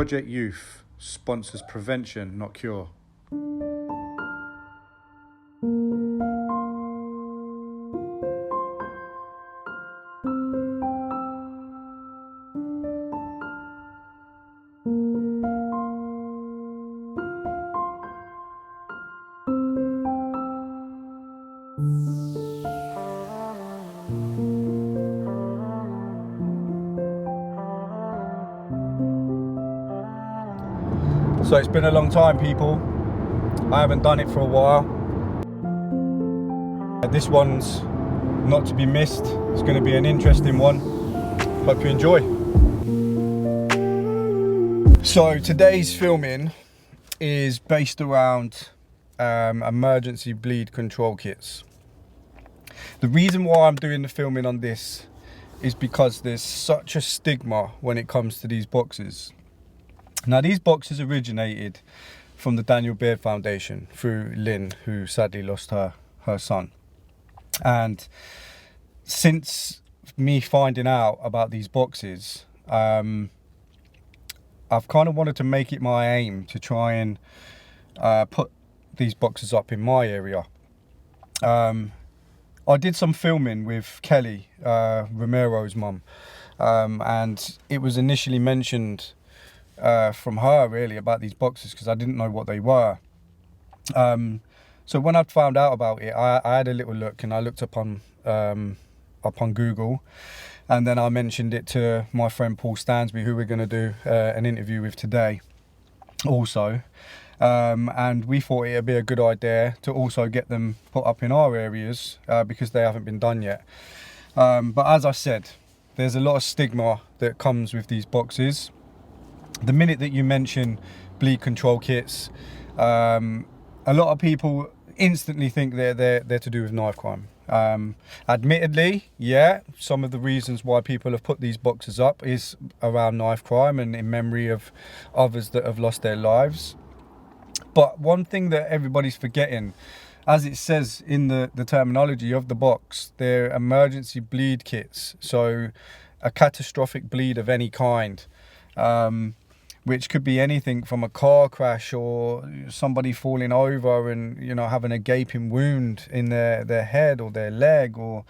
Project Youth sponsors prevention, not cure. So it's been a long time, people. I haven't done it for a while. This one's not to be missed. It's going to be an interesting one. Hope you enjoy. So today's filming is based around emergency bleed control kits. The reason why I'm doing the filming on this is because there's such a stigma when it comes to these boxes. Now, these boxes originated from the Daniel Beard Foundation through Lynn, who sadly lost her son. And since me finding out about these boxes, I've kind of wanted to make it my aim to try and put these boxes up in my area. I did some filming with Kelly, Romero's mum, and it was initially mentioned from her really about these boxes because I didn't know what they were. So when I found out about it, I had a little look and I looked up on Google, and then I mentioned it to my friend Paul Stansby, who we're going to do an interview with today also. And we thought it would be a good idea to also get them put up in our areas because they haven't been done yet. But as I said, there's a lot of stigma that comes with these boxes. The minute that you mention bleed control kits, a lot of people instantly think they're to do with knife crime. Admittedly, yeah, some of the reasons why people have put these boxes up is around knife crime and in memory of others that have lost their lives. But one thing that everybody's forgetting, as it says in the terminology of the box, they're emergency bleed kits. So a catastrophic bleed of any kind, which could be anything from a car crash or somebody falling over and, you know, having a gaping wound in their head or their leg, or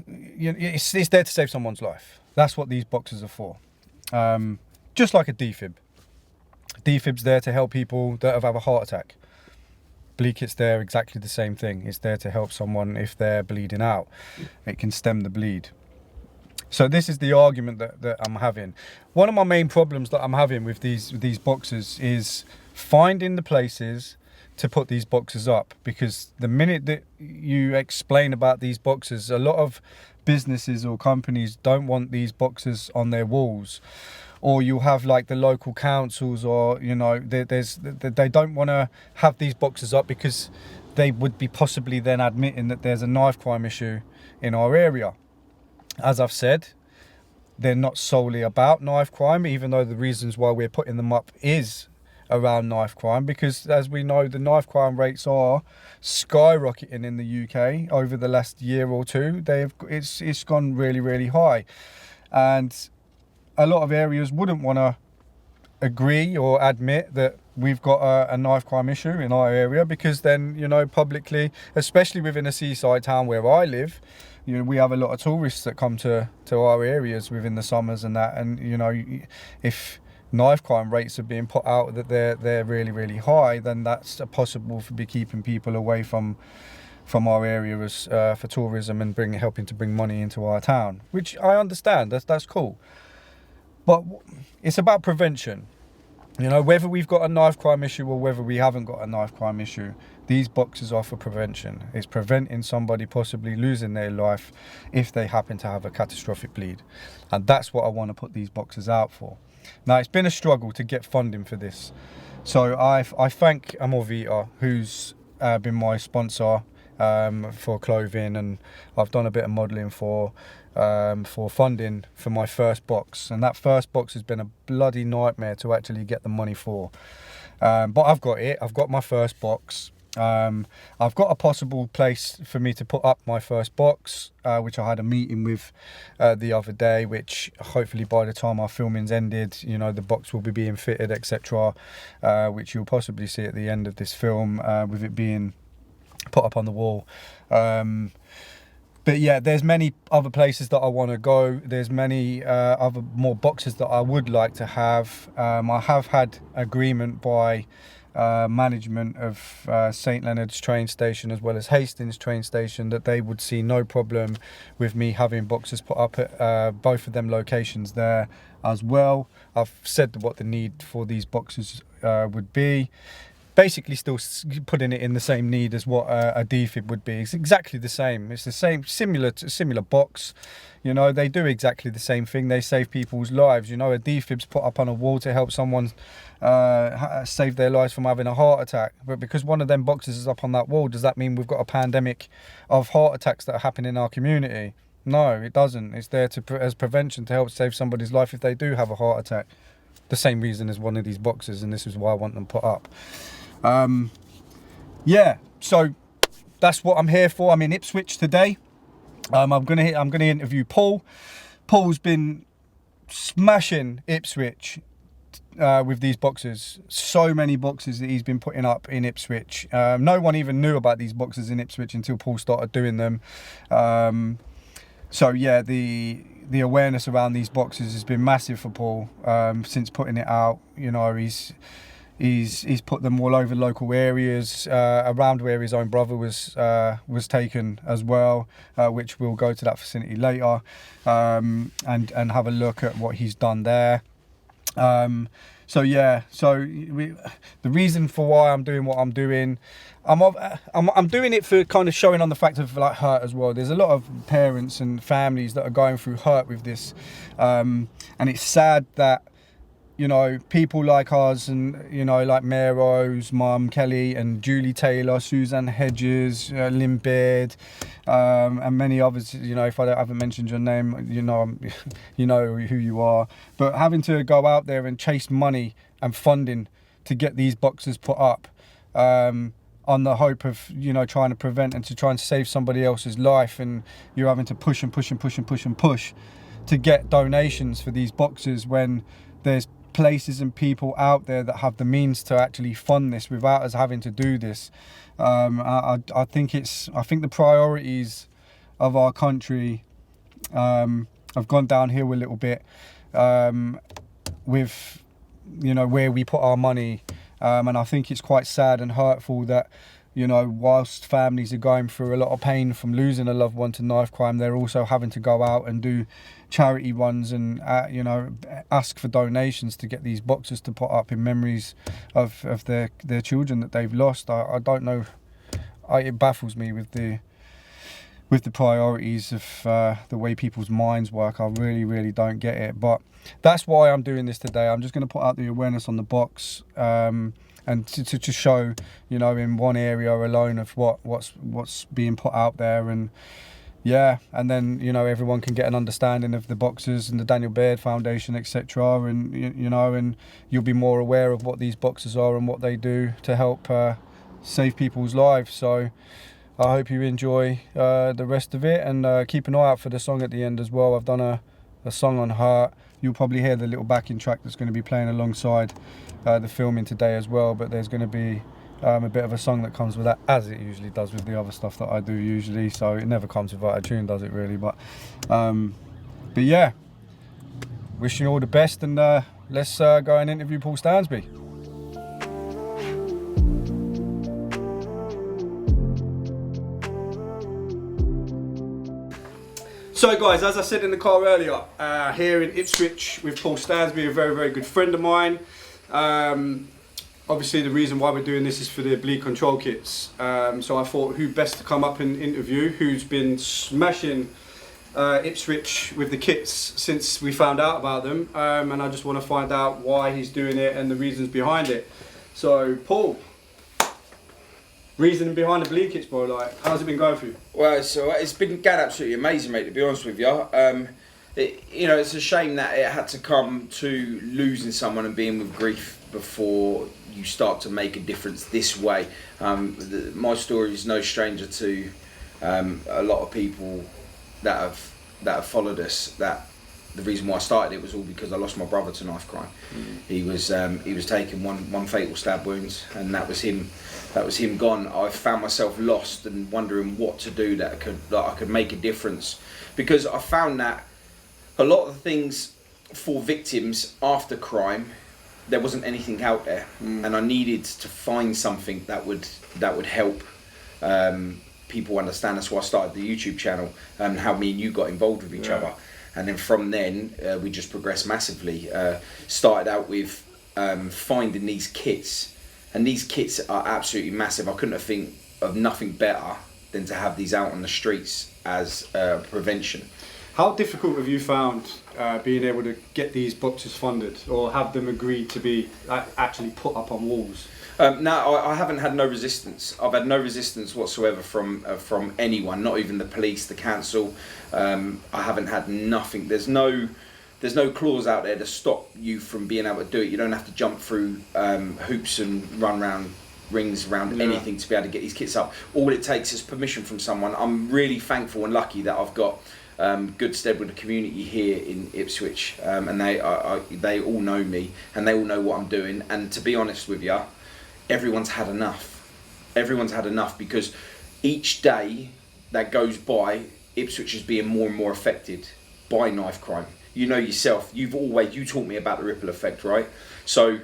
it's there to save someone's life. That's what these boxes are for. Just like a defib. Defib's there to help people that have had a heart attack. Bleed kit's there, exactly the same thing. It's there to help someone if they're bleeding out. It can stem the bleed. So this is the argument that I'm having. One of my main problems that I'm having with these boxes is finding the places to put these boxes up, because the minute that you explain about these boxes, a lot of businesses or companies don't want these boxes on their walls. Or you'll have like the local councils, or, you know, they don't want to have these boxes up because they would be possibly then admitting that there's a knife crime issue in our area. As I've said, they're not solely about knife crime, even though the reasons why we're putting them up is around knife crime, because as we know, the knife crime rates are skyrocketing in the UK over the last year or two. It's gone really, really high. And a lot of areas wouldn't want to agree or admit that we've got a knife crime issue in our area, because then, you know, publicly, especially within a seaside town where I live, you know, we have a lot of tourists that come to our areas within the summers and that, and, you know, if knife crime rates are being put out that they're really, really high, then that's possible for be keeping people away from our area as for tourism and helping to bring money into our town, which I understand. That's cool. But it's about prevention. You know, whether we've got a knife crime issue or whether we haven't got a knife crime issue, these boxes are for prevention. It's preventing somebody possibly losing their life if they happen to have a catastrophic bleed. And that's what I want to put these boxes out for. Now, it's been a struggle to get funding for this. So I thank Amorvita, who's been my sponsor for clothing, and I've done a bit of modelling for funding for my first box, and that first box has been a bloody nightmare to actually get the money for, but I've got my first box, I've got a possible place for me to put up my first box, which I had a meeting with the other day, which hopefully by the time our filming's ended, you know, the box will be being fitted, etc., which you'll possibly see at the end of this film, with it being put up on the wall. But yeah, there's many other places that I want to go. There's many other more boxes that I would like to have. I have had agreement by management of St Leonard's train station as well as Hastings train station that they would see no problem with me having boxes put up at both of them locations there as well. I've said what the need for these boxes would be. Basically still putting it in the same need as what a defib would be. It's exactly the same. It's the same, similar box. You know, they do exactly the same thing. They save people's lives. You know, a defib's put up on a wall to help someone save their lives from having a heart attack. But because one of them boxes is up on that wall, does that mean we've got a pandemic of heart attacks that are happening in our community? No, it doesn't. It's there as prevention to help save somebody's life if they do have a heart attack. The same reason as one of these boxes, and this is why I want them put up. Yeah, so that's what I'm here for. I'm in Ipswich today. I'm gonna interview Paul. Paul's been smashing Ipswich with these boxes. So many boxes that he's been putting up in Ipswich. No one even knew about these boxes in Ipswich until Paul started doing them. So yeah, the awareness around these boxes has been massive for Paul since putting it out. You know, he's put them all over local areas, around where his own brother was taken as well, which we'll go to that facility later, and have a look at what he's done there. So yeah, the reason for why I'm doing what I'm doing, I'm doing it for kind of showing on the fact of like hurt as well. There's a lot of parents and families that are going through hurt with this, and it's sad that, you know, people like us and, you know, like Mero's mum, Kelly, and Julie Taylor, Suzanne Hedges, Lynn Beard, and many others, you know, if I haven't mentioned your name, you know, you know who you are. But having to go out there and chase money and funding to get these boxes put up, on the hope of, you know, trying to prevent and to try and save somebody else's life, and you're having to push and push and push and push and push to get donations for these boxes when there's places and people out there that have the means to actually fund this without us having to do this. I think the priorities of our country have gone downhill a little bit with, you know, where we put our money, and I think it's quite sad and hurtful that, you know, whilst families are going through a lot of pain from losing a loved one to knife crime, they're also having to go out and do charity runs and, you know, ask for donations to get these boxes to put up in memories of their children that they've lost. I don't know. It baffles me with the priorities of the way people's minds work. I really don't get it. But that's why I'm doing this today. I'm just going to put out the awareness on the box, and to show, you know, in one area alone of what's being put out there. And yeah, and then, you know, everyone can get an understanding of the boxes and the Daniel Baird Foundation, etc. And you know, and you'll be more aware of what these boxes are and what they do to help save people's lives. So I hope you enjoy the rest of it, and keep an eye out for the song at the end as well. I've done a song on Heart. You'll probably hear the little backing track that's going to be playing alongside the filming today as well, but there's going to be a bit of a song that comes with that, as it usually does with the other stuff that I do usually. So it never comes without a tune, does it really? But yeah, wishing you all the best, and let's go and interview Paul Stansby. So guys, as I said in the car earlier, here in Ipswich with Paul Stansby, a very good friend of mine. Obviously the reason why we're doing this is for the bleed control kits. So I thought who best to come up and interview, who's been smashing Ipswich with the kits since we found out about them. And I just want to find out why he's doing it and the reasons behind it. So Paul, reasoning behind the bleed kits, bro, like, how's it been going for you? Well, it's been going absolutely amazing, mate, to be honest with you. You know, it's a shame that it had to come to losing someone and being with grief before you start to make a difference this way. My story is no stranger to a lot of people that have followed us. That the reason why I started it was all because I lost my brother to knife crime. He was taking one fatal stab wound, and that was him. That was him gone. I found myself lost and wondering what to do that I could make a difference, because I found that a lot of the things for victims after crime, there wasn't anything out there, and I needed to find something that would help people understand. That's why I started the YouTube channel, and how me and you got involved with each other. And then from then, we just progressed massively. Started out with finding these kits. And these kits are absolutely massive. I couldn't have think of nothing better than to have these out on the streets as prevention. How difficult have you found being able to get these boxes funded, or have them agreed to be actually put up on walls? No, I haven't had no resistance. I've had no resistance whatsoever from anyone, not even the police, the council. I haven't had nothing. There's no clause out there to stop you from being able to do it. You don't have to jump through hoops and run around rings around anything to be able to get these kits up. All it takes is permission from someone. I'm really thankful and lucky that I've got good stead with the community here in Ipswich, and they all know me, and they all know what I'm doing. And to be honest with you, everyone's had enough. Everyone's had enough, because each day that goes by, Ipswich is being more and more affected by knife crime. You know yourself, you taught me about the ripple effect, right? So,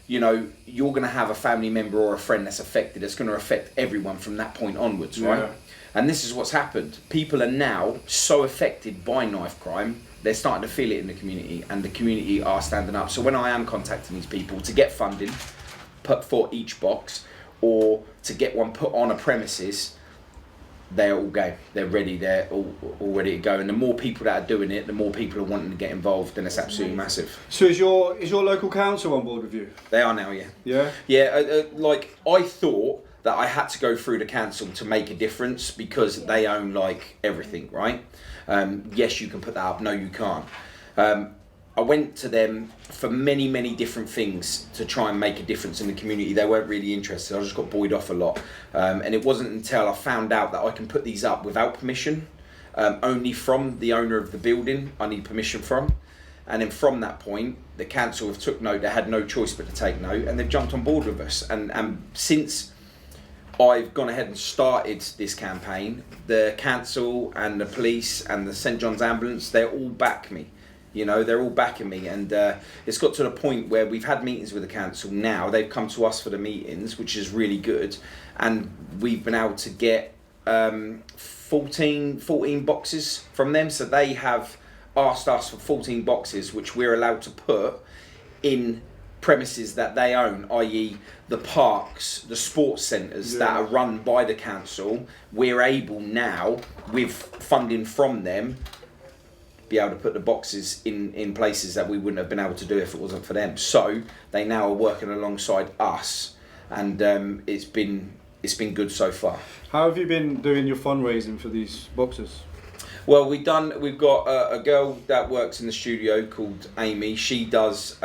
you know, you're going to have a family member or a friend that's affected. It's going to affect everyone from that point onwards, right? And this is what's happened. People are now so affected by knife crime, they're starting to feel it in the community, and the community are standing up. So when I am contacting these people to get funding put for each box, or to get one put on a premises, they're all game. They're ready. They're all ready to go. And the more people that are doing it, the more people are wanting to get involved. And it's absolutely massive. So is your local council on board with you? They are now, yeah. Yeah. Yeah. Like, I thought that I had to go through the council to make a difference, because they own like everything, right? Yes, you can put that up. No, you can't. I went to them for many, many different things to try and make a difference in the community. They weren't really interested. I just got buoyed off a lot. And it wasn't until I found out that I can put these up without permission, only from the owner of the building I need permission from. And then from that point, the council have took note. They had no choice but to take note, and they've jumped on board with us. And since I've gone ahead and started this campaign, the council and the police and the St John's ambulance, they're all back me. You know, they're all backing me, and it's got to the point where we've had meetings with the council now. They've come to us for the meetings, which is really good, and we've been able to get 14 boxes from them. So they have asked us for 14 boxes, which we're allowed to put in premises that they own, i.e. the parks, the sports centres that are run by the council. We're able now, with funding from them, be able to put the boxes in places that we wouldn't have been able to do if it wasn't for them. So they now are working alongside us, and it's been good so far. How have you been doing your fundraising for these boxes? Well, we've got a girl that works in the studio called Amy. She does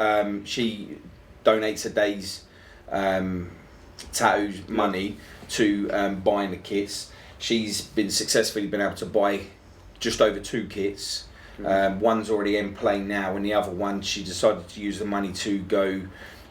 she donates a day's tattoo money to buying the kits. She's successfully been able to buy just over 2 kits. One's already in play now, and the other one, she decided to use the money to go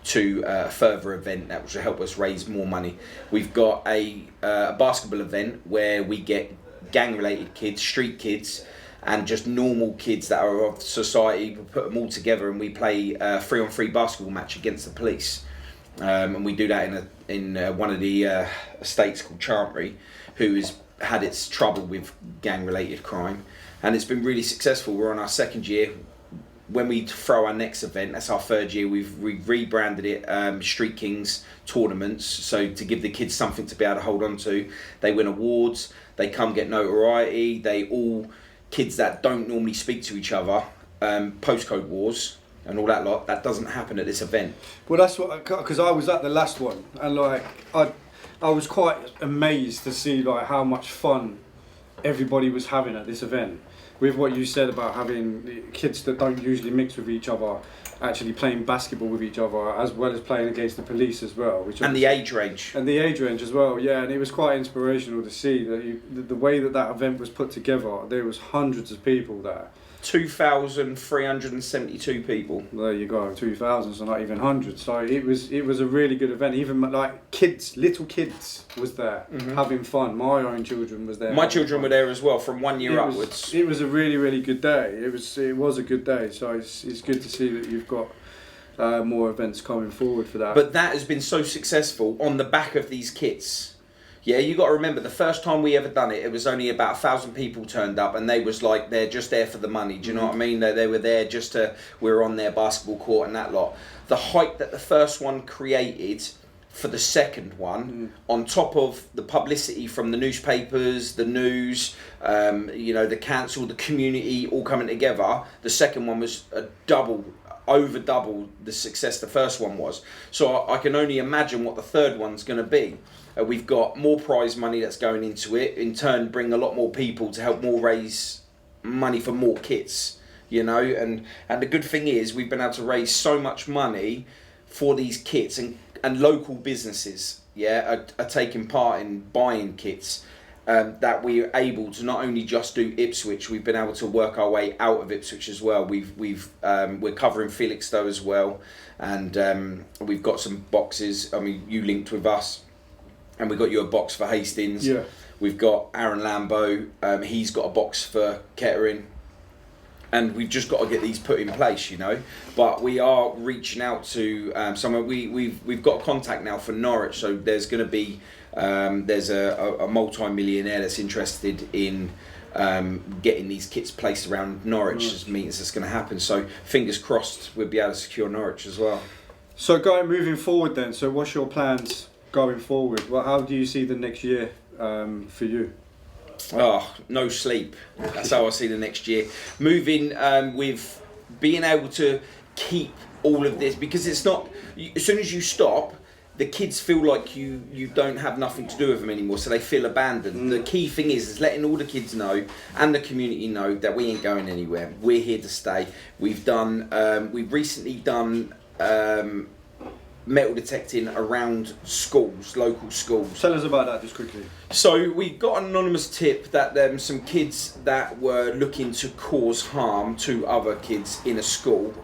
to a further event that will help us raise more money. We've got a basketball event where we get gang-related kids, street kids, and just normal kids that are of society. We put them all together, and we play a 3-on-3 basketball match against the police. And we do that in one of the estates called Chantry, who has had its trouble with gang-related crime. And it's been really successful. We're on our 2nd year. When we throw our next event, that's our 3rd year, we've rebranded it Street Kings Tournaments. So to give the kids something to be able to hold on to. They win awards, they come get notoriety, kids that don't normally speak to each other, postcode wars and all that lot. That doesn't happen at this event. Well, that's what, because I was at the last one, and like I was quite amazed to see like how much fun everybody was having at this event. with what you said about having kids that don't usually mix with each other actually playing basketball with each other as well as playing against the police as well, and the age range as well, yeah. And it was quite inspirational to see that the way that event was put together. There was hundreds of people there. 2,372 people. There you go, 2,000, so not even hundreds. So it was a really good event. Even like kids, little kids, was there having fun. My own children was there. My children were there as well, from 1 year upwards. It was a really, really good day. It was a good day. So it's good to see that you've got more events coming forward for that. But that has been so successful on the back of these kits. Yeah, you got to remember, the first time we ever done it, it was only about 1,000 people turned up, and they was like, they're just there for the money. Do you know what I mean? They were there just we were on their basketball court and that lot. The hype that the first one created for the second one, on top of the publicity from the newspapers, the news, the council, the community, all coming together, the second one was over double the success the first one was. So I can only imagine what the third one's going to be. We've got more prize money that's going into it, in turn bring a lot more people to help more raise money for more kits, and the good thing is we've been able to raise so much money for these kits, and local businesses are taking part in buying kits, that we're able to not only just do Ipswich, we've been able to work our way out of Ipswich as well. We're covering Felixstowe as well, and we've got some boxes. I mean, you linked with us, and we got you a box for Hastings. Yeah. We've got Aaron Lambo. He's got a box for Kettering, and we've just got to get these put in place, But we are reaching out to someone. We've got a contact now for Norwich, so there's going to be there's a multi-millionaire that's interested in getting these kits placed around Norwich. Just meetings that's going to happen. So fingers crossed, we'll be able to secure Norwich as well. So moving forward then. So what's your plans going forward? Well, how do you see the next year for you? No sleep. That's how I see the next year. Moving with being able to keep all of this, because it's not, as soon as you stop, the kids feel like you don't have nothing to do with them anymore, so they feel abandoned. The key thing is letting all the kids know and the community know that we ain't going anywhere. We're here to stay. We've recently done metal detecting around schools, local schools. Tell us about that just quickly. So we got an anonymous tip that some kids that were looking to cause harm to other kids in a school,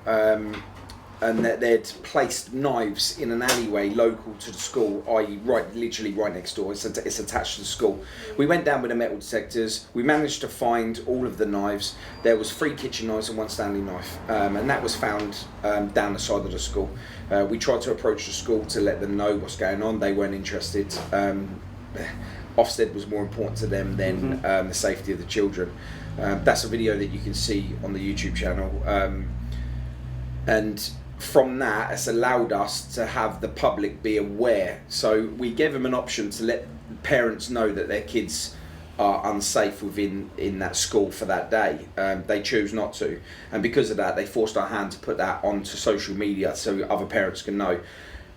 and that they'd placed knives in an alleyway local to the school, i.e. literally right next door. It's attached to the school. We went down with the metal detectors. We managed to find all of the knives. There was 3 kitchen knives and 1 Stanley knife, and that was found down the side of the school. We tried to approach the school to let them know what's going on. They weren't interested. Ofsted was more important to them than the safety of the children. That's a video that you can see on the YouTube channel. And from that, it's allowed us to have the public be aware. So we gave them an option to let parents know that their kids are unsafe in that school for that day. They choose not to, and because of that, they forced our hand to put that onto social media so other parents can know.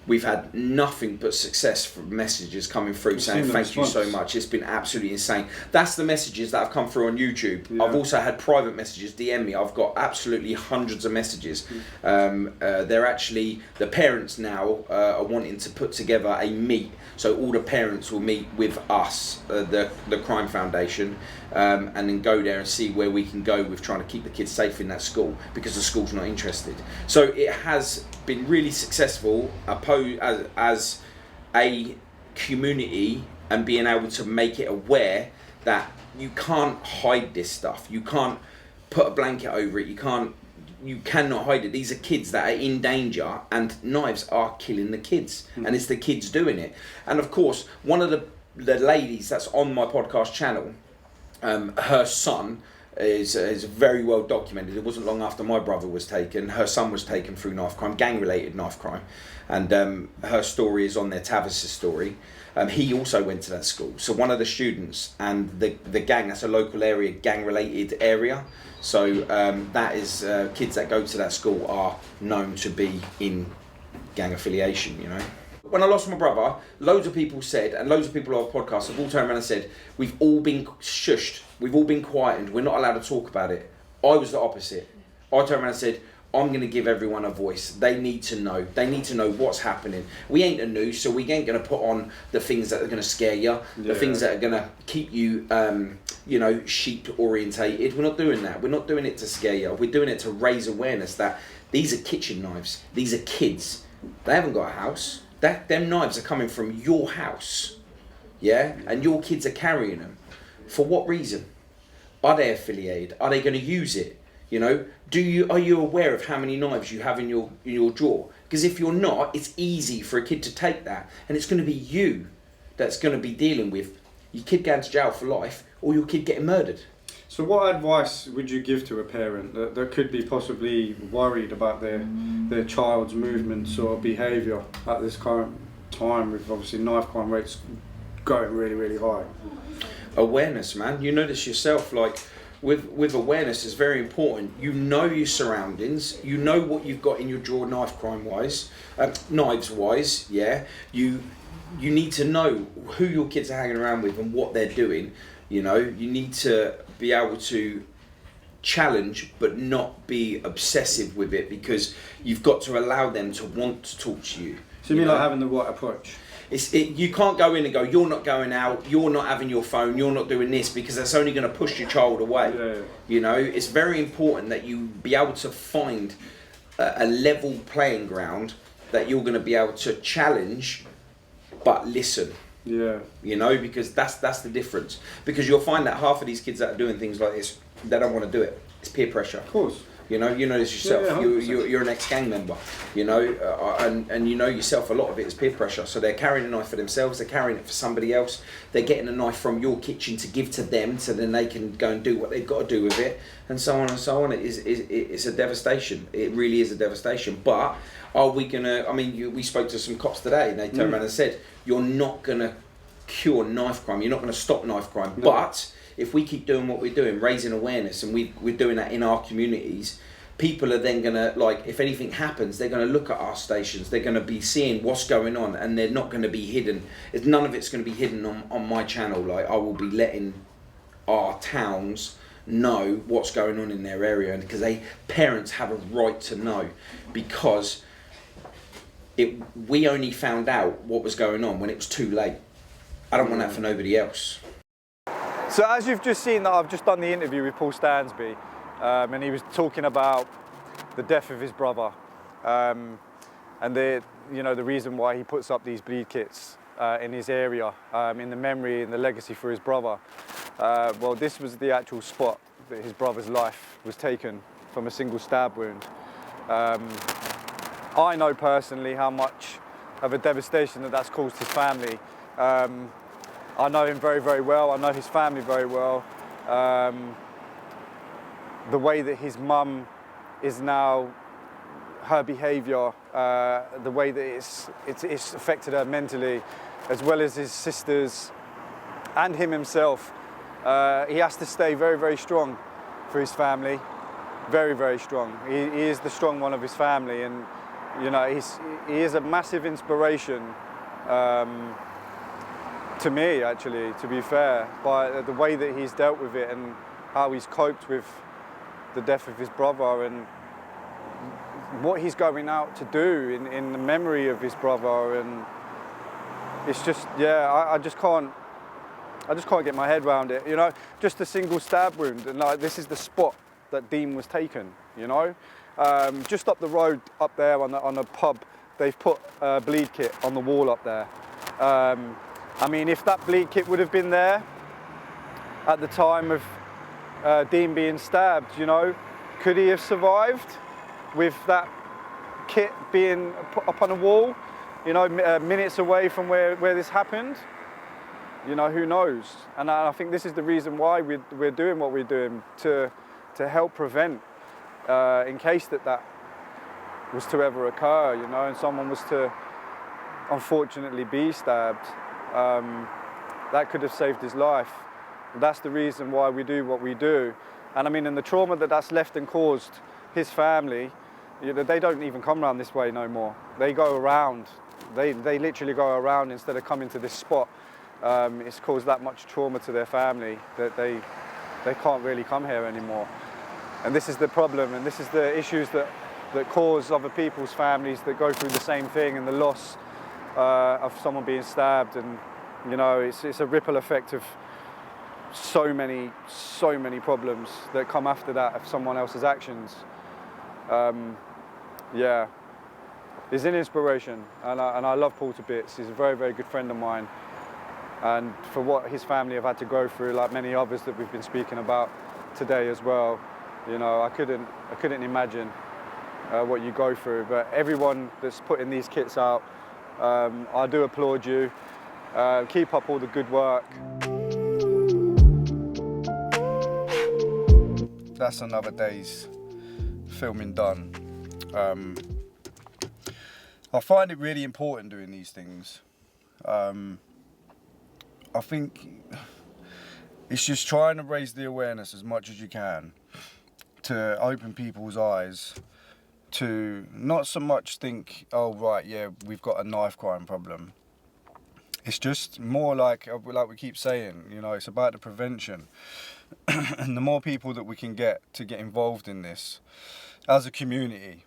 We've had nothing but success from messages coming through saying thank you so much. It's been absolutely insane. That's the messages that have come through on YouTube. Yeah. I've also had private messages DM me. I've got absolutely hundreds of messages. They're actually, the parents now are wanting to put together a meet. So all the parents will meet with us, the Crime Foundation, and then go there and see where we can go with trying to keep the kids safe in that school, because the school's not interested. So it has been really successful as a community, and being able to make it aware that you can't hide this stuff. You can't put a blanket over it. You cannot hide it. These are kids that are in danger, and knives are killing the kids, and it's the kids doing it. And of course, one of the ladies that's on my podcast channel, her son is very well documented. It wasn't long after my brother was taken. Her son was taken through knife crime, gang-related knife crime, and her story is on there, Tavis's story. He also went to that school. So one of the students and the gang, that's a local area, gang-related area. So that is kids that go to that school are known to be in gang affiliation, When I lost my brother, loads of people said, and loads of people on podcasts have all turned around and said, we've all been shushed, we've all been quietened, we're not allowed to talk about it. I was the opposite. I turned around and said, I'm going to give everyone a voice. They need to know. They need to know what's happening. We ain't the news, so we ain't going to put on the things that are going to scare you, the things that are going to keep you, you know, sheep orientated. We're not doing that. We're not doing it to scare you. We're doing it to raise awareness that these are kitchen knives. These are kids. They haven't got a house. Them knives are coming from your house, yeah? And your kids are carrying them. For what reason? Are they affiliated? Are they going to use it? You know, are you aware of how many knives you have in your drawer? Because if you're not, it's easy for a kid to take that, and it's going to be you that's going to be dealing with your kid going to jail for life or your kid getting murdered. So what advice would you give to a parent that could be possibly worried about their child's movements or behaviour at this current time, with obviously knife crime rates going really, really high? Awareness, man. You know this yourself, like with awareness is very important. You know your surroundings, you know what you've got in your drawer knives wise, yeah. You need to know who your kids are hanging around with and what they're doing. You know, you need to be able to challenge but not be obsessive with it, because you've got to allow them to want to talk to you. So you mean like having the right approach? You can't go in and go, you're not going out, you're not having your phone, you're not doing this, because that's only going to push your child away. Yeah. You know, it's very important that you be able to find a level playing ground that you're going to be able to challenge but listen. Yeah. You know, because that's the difference. Because you'll find that half of these kids that are doing things like this, they don't want to do it. It's peer pressure. Of course. You know this yourself. Yeah, you're an ex-gang member. You know, and you know yourself. A lot of it is peer pressure. So they're carrying a knife for themselves. They're carrying it for somebody else. They're getting a knife from your kitchen to give to them, so then they can go and do what they've got to do with it, and so on and so on. It's a devastation. It really is a devastation. But are we gonna? I mean, we spoke to some cops today, and they turned around and said, "You're not gonna cure knife crime. You're not gonna stop knife crime, No. but." If we keep doing what we're doing, raising awareness, and we're doing that in our communities, people are then going to, like, if anything happens, they're going to look at our stations, they're going to be seeing what's going on, and they're not going to be hidden. None of it's going to be hidden on my channel. Like, I will be letting our towns know what's going on in their area, and because parents have a right to know, because we only found out what was going on when it was too late. I don't want that for nobody else. So as you've just seen, that I've just done the interview with Paul Stansby, and he was talking about the death of his brother, and the reason why he puts up these bleed kits in his area, in the memory and the legacy for his brother. Well, this was the actual spot that his brother's life was taken from a single stab wound. I know personally how much of a devastation that's caused his family. I know him very, very well. I know his family very well. The way that his mum is now, her behaviour, the way that it's affected her mentally, as well as his sisters and him himself. He has to stay very, very strong for his family. Very, very strong. He is the strong one of his family, and you know, he is a massive inspiration. To me, actually, to be fair, by the way that he's dealt with it and how he's coped with the death of his brother, and what he's going out to do in the memory of his brother. And it's just, yeah, I just can't get my head around it. You know, just a single stab wound, and like, this is the spot that Dean was taken. You know, just up the road up there on a pub, they've put a bleed kit on the wall up there. I mean, if that bleed kit would have been there at the time of Dean being stabbed, you know, could he have survived with that kit being put up on a wall, you know, minutes away from where this happened? You know, who knows? And I think this is the reason why we're doing what we're doing, to help prevent, in case that was to ever occur, you know, and someone was to unfortunately be stabbed. That could have saved his life. That's the reason why we do what we do. And I mean, and the trauma that's left and caused his family, you know, they don't even come around this way no more. They go around They literally go around instead of coming to this spot. It's caused that much trauma to their family that they can't really come here anymore. And this is the problem, and this is the issues that cause other people's families that go through the same thing, and the loss of someone being stabbed. And you know, it's a ripple effect of so many problems that come after that of someone else's actions. Yeah, he's an inspiration, and I love Paul to bits. He's a very, very good friend of mine, and for what his family have had to go through, like many others that we've been speaking about today as well, you know, I couldn't imagine what you go through. But everyone that's putting these kits out, I do applaud you. Keep up all the good work. That's another day's filming done. I find it really important doing these things. I think it's just trying to raise the awareness as much as you can to open people's eyes to not so much think, oh right, yeah, we've got a knife crime problem. It's just more like we keep saying, you know, it's about the prevention. And the more people that we can get to get involved in this as a community.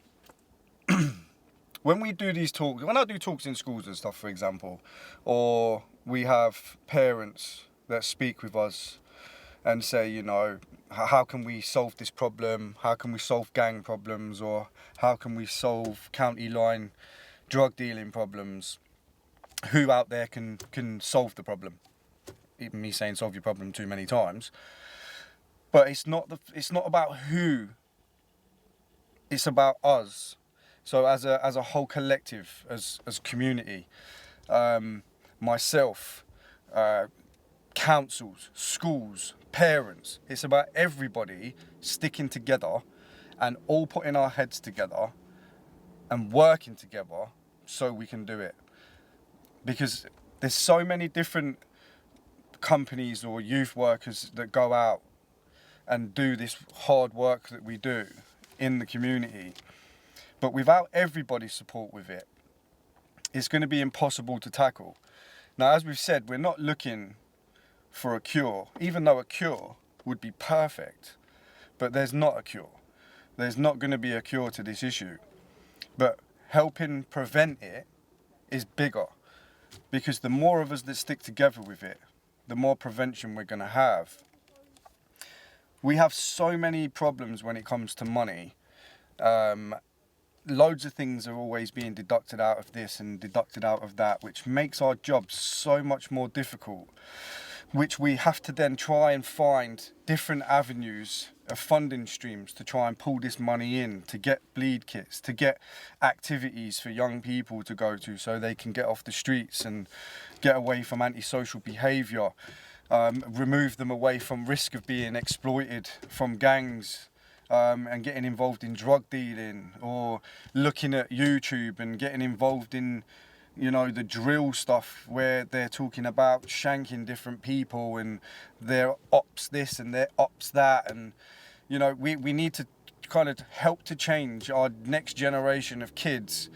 When we do these talks, when I do talks in schools and stuff, for example, or we have parents that speak with us and say, you know, how can we solve this problem? How can we solve gang problems? Or how can we solve county line drug dealing problems? Who out there can solve the problem? Even me saying solve your problem too many times. But it's not about who. It's about us. So as a whole collective, as community, myself, councils, schools, parents, it's about everybody sticking together and all putting our heads together and working together so we can do it. Because there's so many different companies or youth workers that go out and do this hard work that we do in the community. But without everybody's support with it, it's going to be impossible to tackle. Now, as we've said, we're not looking for a cure, even though a cure would be perfect. But there's not a cure. There's not going to be a cure to this issue. But helping prevent it is bigger. Because the more of us that stick together with it, the more prevention we're going to have. We have so many problems when it comes to money. Loads of things are always being deducted out of this and deducted out of that, which makes our job so much more difficult, which we have to then try and find different avenues of funding streams to try and pull this money in, to get bleed kits, to get activities for young people to go to so they can get off the streets and get away from antisocial behaviour, remove them away from risk of being exploited from gangs, and getting involved in drug dealing, or looking at YouTube and getting involved in, you know, the drill stuff where they're talking about shanking different people and their ops this and their ops that. And, you know, we need to kind of help to change our next generation of kids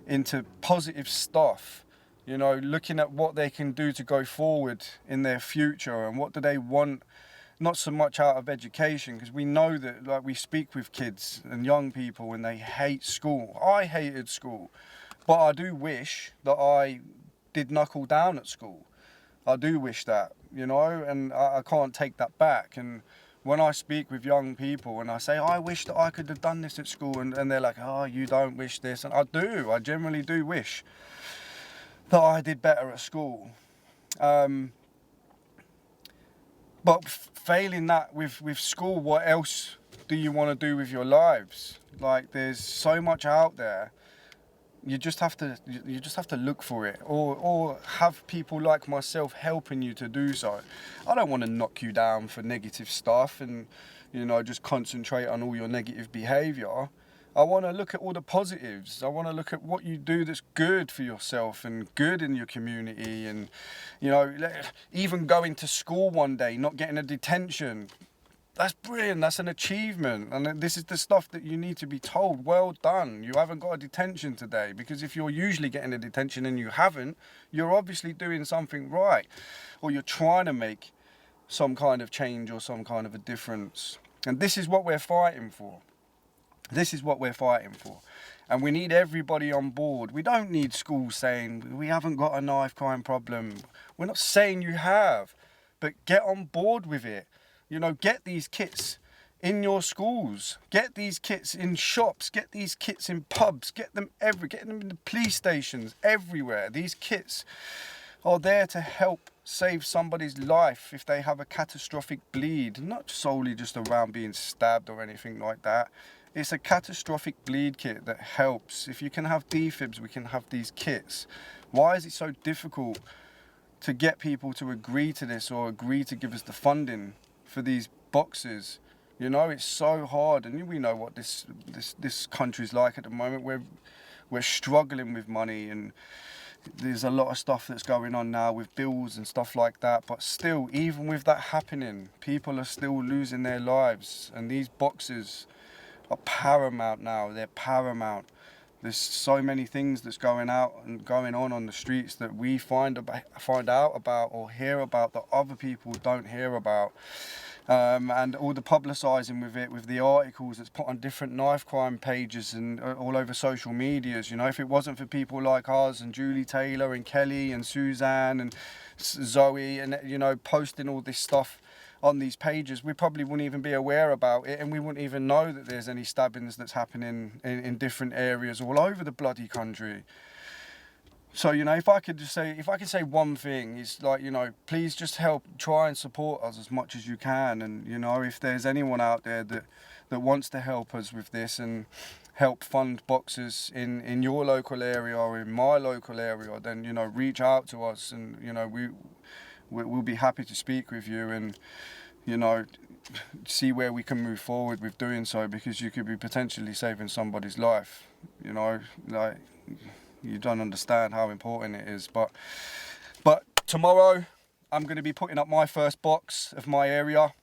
into positive stuff, you know, looking at what they can do to go forward in their future and what do they want. Not so much out of education, because we know that, like, we speak with kids and young people and they hate school. I hated school, but I do wish that I did knuckle down at school. I do wish that, you know, and I can't take that back. And when I speak with young people and I say, I wish that I could have done this at school, and they're like, oh, you don't wish this. And I generally do wish that I did better at school. But failing that with school, what else do you want to do with your lives? Like, there's so much out there. You just have to look for it, or have people like myself helping you to do so. I don't want to knock you down for negative stuff and, you know, just concentrate on all your negative behaviour. I want to look at all the positives. I want to look at what you do that's good for yourself and good in your community. And, you know, even going to school one day, not getting a detention, That's brilliant. That's an achievement. And this is the stuff that you need to be told. Well done. You haven't got a detention today. Because if you're usually getting a detention and you haven't, you're obviously doing something right. Or you're trying to make some kind of change or some kind of a difference. And this is what we're fighting for. This is what we're fighting for. And we need everybody on board. We don't need schools saying, we haven't got a knife crime problem. We're not saying you have. But get on board with it. You know, get these kits in your schools, get these kits in shops, get these kits in pubs, get them in the police stations, everywhere. These kits are there to help save somebody's life if they have a catastrophic bleed, not solely just around being stabbed or anything like that. It's a catastrophic bleed kit that helps. If you can have defibs, we can have these kits. Why is it so difficult to get people to agree to this or agree to give us the funding for these boxes? You know, it's so hard, and we know what this country's like at the moment. We're struggling with money, and there's a lot of stuff that's going on now with bills and stuff like that. But still, even with that happening, people are still losing their lives, and these boxes are paramount now. They're paramount. There's so many things that's going out and going on the streets that we find out about or hear about that other people don't hear about. And all the publicising with it, with the articles that's put on different knife crime pages and all over social medias. You know, if it wasn't for people like us and Julie Taylor and Kelly and Suzanne and Zoe and, you know, posting all this stuff on these pages, we probably wouldn't even be aware about it, and we wouldn't even know that there's any stabbings that's happening in different areas all over the bloody country. So, you know, if I could say one thing, it's like, you know, please just help, try and support us as much as you can. And, you know, if there's anyone out there that wants to help us with this and help fund boxes in your local area or in my local area, then, you know, reach out to us, and, you know, we'll be happy to speak with you and, you know, see where we can move forward with doing so, because you could be potentially saving somebody's life. You know, like, you don't understand how important it is. But tomorrow I'm going to be putting up my first box of my area,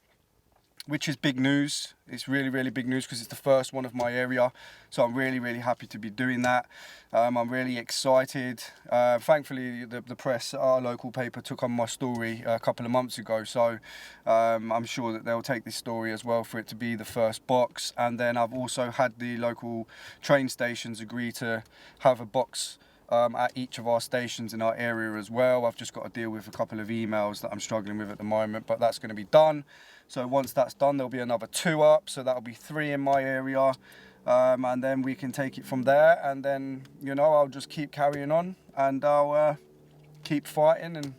which is big news. It's really, really big news because it's the first one of my area. So I'm really, really happy to be doing that. I'm really excited. Thankfully, the press, our local paper, took on my story a couple of months ago. So I'm sure that they'll take this story as well for it to be the first box. And then I've also had the local train stations agree to have a box at each of our stations in our area as well. I've just got to deal with a couple of emails that I'm struggling with at the moment, but that's going to be done. So once that's done, there'll be another 2 up, so that'll be 3 in my area, and then we can take it from there. And then, you know, I'll just keep carrying on, and I'll keep fighting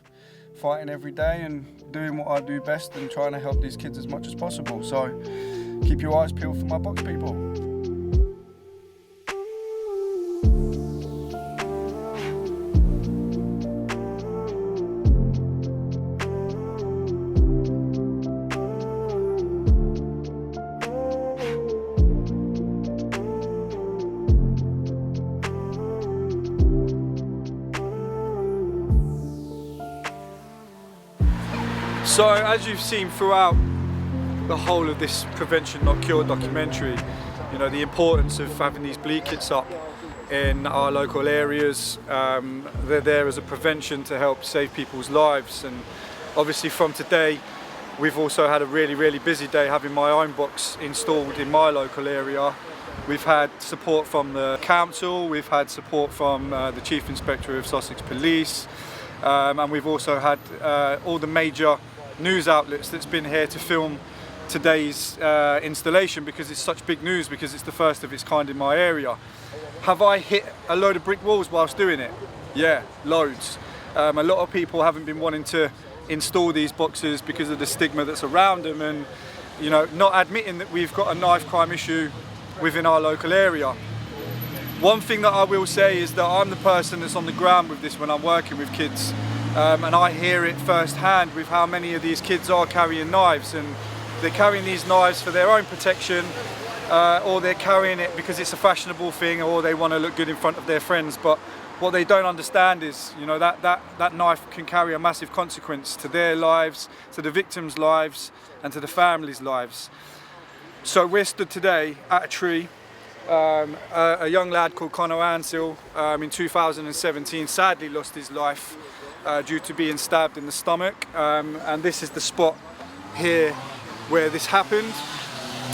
every day and doing what I do best and trying to help these kids as much as possible. So keep your eyes peeled for my box people. So as you've seen throughout the whole of this Prevention Not Cure documentary, you know, the importance of having these bleed kits up in our local areas. They're there as a prevention to help save people's lives. And obviously from today, we've also had a really, really busy day having my own box installed in my local area. We've had support from the council, we've had support from the Chief Inspector of Sussex Police, and we've also had all the major news outlets that's been here to film today's installation, because it's such big news, because it's the first of its kind in my area. Have I hit a load of brick walls whilst doing it? Yeah, loads. A lot of people haven't been wanting to install these boxes because of the stigma that's around them, and, you know, not admitting that we've got a knife crime issue within our local area. One thing that I will say is that I'm the person that's on the ground with this when I'm working with kids. And I hear it firsthand with how many of these kids are carrying knives, and they're carrying these knives for their own protection, or they're carrying it because it's a fashionable thing, or they want to look good in front of their friends. But what they don't understand is, you know, that knife can carry a massive consequence to their lives, to the victims' lives, and to the families' lives. So we're stood today at a tree. A young lad called Conor Ansell in 2017 sadly lost his life due to being stabbed in the stomach, and this is the spot here where this happened.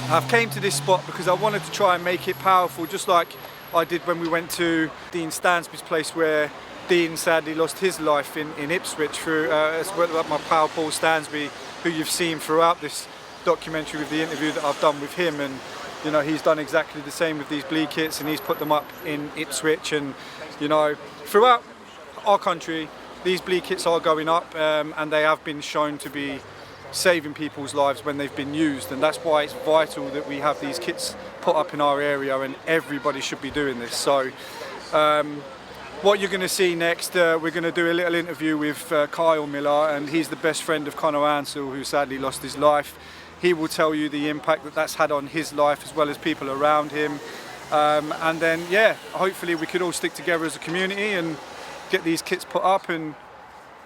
I've came to this spot because I wanted to try and make it powerful, just like I did when we went to Dean Stansby's place, where Dean sadly lost his life in Ipswich through as well as my pal Paul Stansby, who you've seen throughout this documentary with the interview that I've done with him. And you know, he's done exactly the same with these bleed kits, and he's put them up in Ipswich. And you know, throughout our country, these bleed kits are going up, and they have been shown to be saving people's lives when they've been used. And that's why it's vital that we have these kits put up in our area, and everybody should be doing this. So what you're going to see next, we're going to do a little interview with Kyle Miller, and he's the best friend of Conor Ansell, who sadly lost his life. He will tell you the impact that that's had on his life as well as people around him. And then, yeah, hopefully we could all stick together as a community and get these kits put up, and,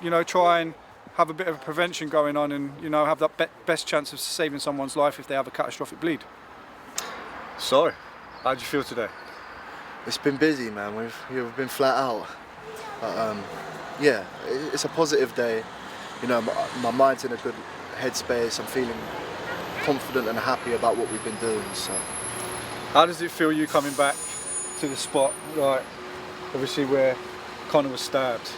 you know, try and have a bit of prevention going on, and, you know, have that best chance of saving someone's life if they have a catastrophic bleed. So, how do you feel today? It's been busy, man. We've been flat out. But, yeah, it's a positive day. You know, my mind's in a good headspace. I'm feeling confident and happy about what we've been doing. So, how does it feel you coming back to the spot, like obviously where Conor was stabbed?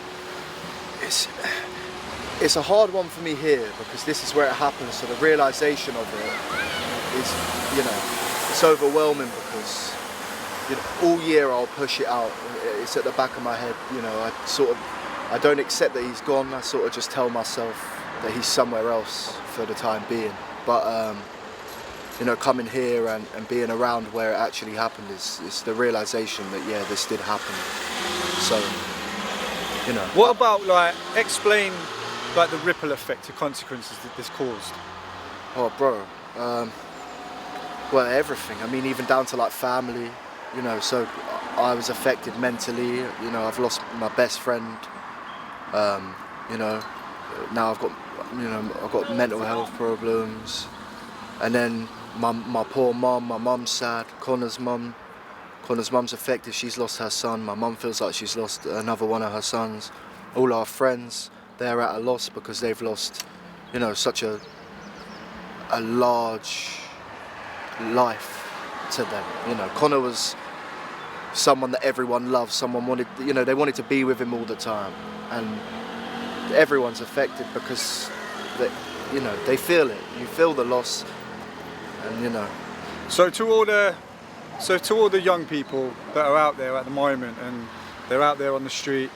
It's a hard one for me here because this is where it happens. So the realization of it is, you know, it's overwhelming because, you know, all year I'll push it out. It's at the back of my head. You know, I don't accept that he's gone. I sort of just tell myself that he's somewhere else for the time being. But you know, coming here and being around where it actually happened is the realization that, yeah, this did happen. So, you know. What about, like, explain like the ripple effect of consequences that this caused? Oh, bro. Well, everything. I mean, even down to like family. You know, so I was affected mentally. You know, I've lost my best friend. You know, now I've got mental health problems, and then my poor mum. My mum's sad. Connor's mum's affected. She's lost her son. My mum feels like she's lost another one of her sons. All our friends, they're at a loss because they've lost, you know, such a large life to them. You know, Connor was someone that everyone loved. Someone wanted, you know, they wanted to be with him all the time, and everyone's affected because they, you know, they feel it. You feel the loss, and you know. So to all the young people that are out there at the moment, and they're out there on the street,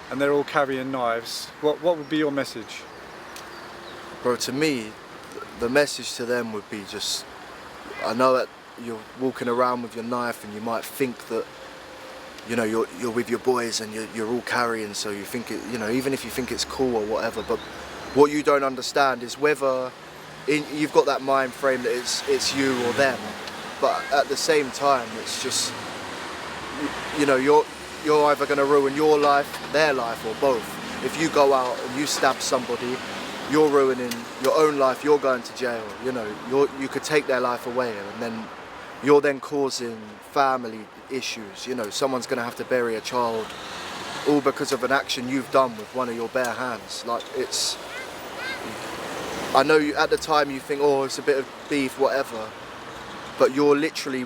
and they're all carrying knives, what would be your message? Bro, to me, the message to them would be just, I know that you're walking around with your knife and you might think that, you know, you're with your boys and you're all carrying, so you think it, you know, even if you think it's cool or whatever, but what you don't understand is whether you've got that mind frame that it's you or them, but at the same time it's just, you know, you're either going to ruin your life, their life, or both. If you go out and you stab somebody, you're ruining your own life, you're going to jail, you know, you could take their life away, and then you're then causing family issues. You know, someone's going to have to bury a child, all because of an action you've done with one of your bare hands. Like, it's, I know at the time you think, oh, it's a bit of beef, whatever, but you're literally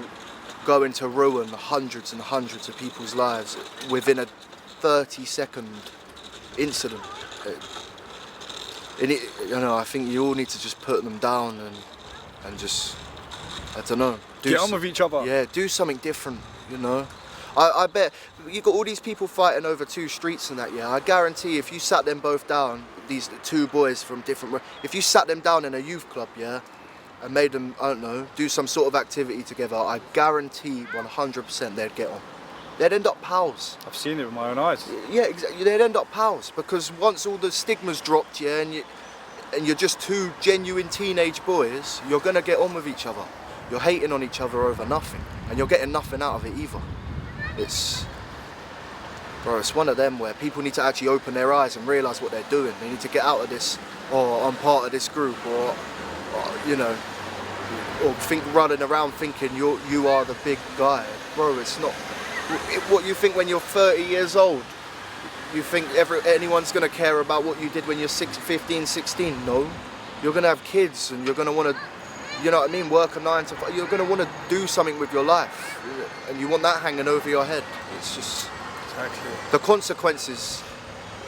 going to ruin hundreds and hundreds of people's lives within a 30-second incident. You know, I think you all need to just put them down and just, I don't know. Get on with each other. Yeah, do something different, you know. I bet you got all these people fighting over 2 streets and that, yeah. I guarantee if you sat them both down, these 2 boys from different, if you sat them down in a youth club, yeah, and made them, I don't know, do some sort of activity together, I guarantee 100% they'd get on. They'd end up pals. I've seen it with my own eyes. Yeah, exactly. They'd end up pals because once all the stigma's dropped, yeah, and you're just 2 genuine teenage boys, you're gonna get on with each other. You're hating on each other over nothing, and you're getting nothing out of it either. Bro, it's one of them where people need to actually open their eyes and realise what they're doing. They need to get out of this, or I'm part of this group, or you know, or think running around thinking you are the big guy. Bro, it's not. What you think when you're 30 years old? You think anyone's going to care about what you did when you're 15, 16? No. You're going to have kids and you're going to want to, you know what I mean, work a 9 to 5. You're going to want to do something with your life. And you want that hanging over your head. It's just... Exactly. The consequences,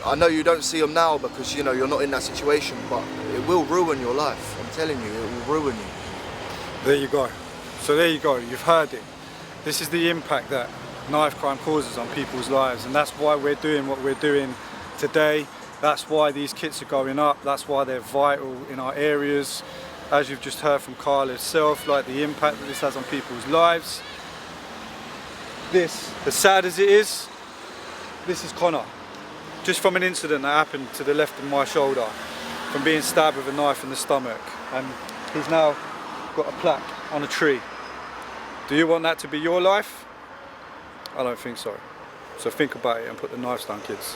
I know you don't see them now because, you know, you're not in that situation, but it will ruin your life. I'm telling you, it will ruin you. There you go. So there you go, you've heard it. This is the impact that knife crime causes on people's lives, and that's why we're doing what we're doing today. That's why these kits are going up. That's why they're vital in our areas. As you've just heard from Carla herself, like the impact that this has on people's lives. This, as sad as it is, this is Connor. Just from an incident that happened to the left of my shoulder, from being stabbed with a knife in the stomach, and he's now got a plaque on a tree. Do you want that to be your life? I don't think so. So think about it and put the knives down, kids.